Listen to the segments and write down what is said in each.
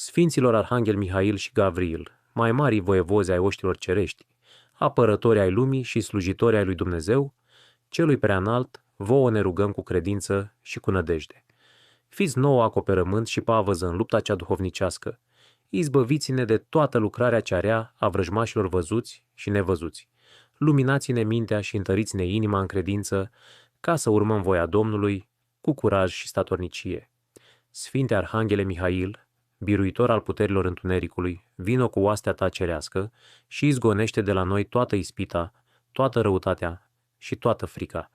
Sfinților Arhanghel Mihail și Gavril, mai mari voievozi ai oștilor cerești, apărători ai lumii și slujitori ai lui Dumnezeu, celui preanalt, vouă ne rugăm cu credință și cu nădejde. Fiți nouă acoperământ și pavăză în lupta cea duhovnicească, izbăviți-ne de toată lucrarea cea rea a vrăjmașilor văzuți și nevăzuți. Luminați-ne mintea și întăriți-ne inima în credință, ca să urmăm voia Domnului cu curaj și statornicie. Sfinte Arhanghele Mihail, biruitor al puterilor întunericului, vino cu oastea ta cerească și izgonește de la noi toată ispita, toată răutatea și toată frica.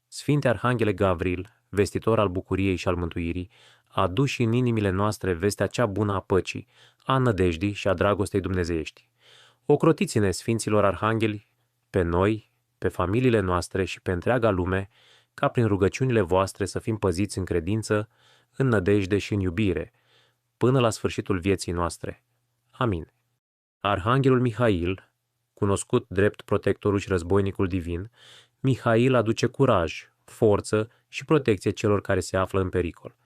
Sfinte Arhanghele Gavril, vestitor al bucuriei și al mântuirii, adu și în inimile noastre vestea cea bună a păcii, a nădejdii și a dragostei dumnezeiești. Ocrotiți-ne, Sfinților Arhangheli, pe noi, pe familiile noastre și pe întreaga lume, ca prin rugăciunile voastre să fim păziți în credință, în nădejde și în iubire, până la sfârșitul vieții noastre. Amin. Arhanghelul Mihail, cunoscut drept protectorul și războinicul divin, Mihail aduce curaj, forță și protecție celor care se află în pericol.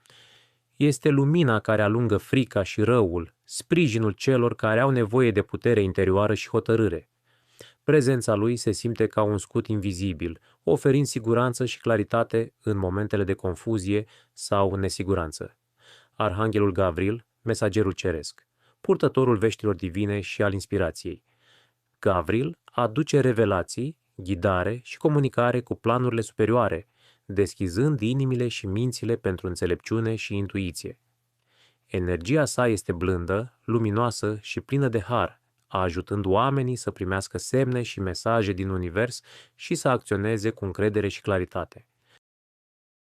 Este lumina care alungă frica și răul, sprijinul celor care au nevoie de putere interioară și hotărâre. Prezența lui se simte ca un scut invizibil, oferind siguranță și claritate în momentele de confuzie sau nesiguranță. Arhanghelul Gavril, mesagerul ceresc, purtătorul veștilor divine și al inspirației. Gavril aduce revelații, ghidare și comunicare cu planurile superioare, deschizând inimile și mințile pentru înțelepciune și intuiție. Energia sa este blândă, luminoasă și plină de har, ajutând oamenii să primească semne și mesaje din univers și să acționeze cu încredere și claritate.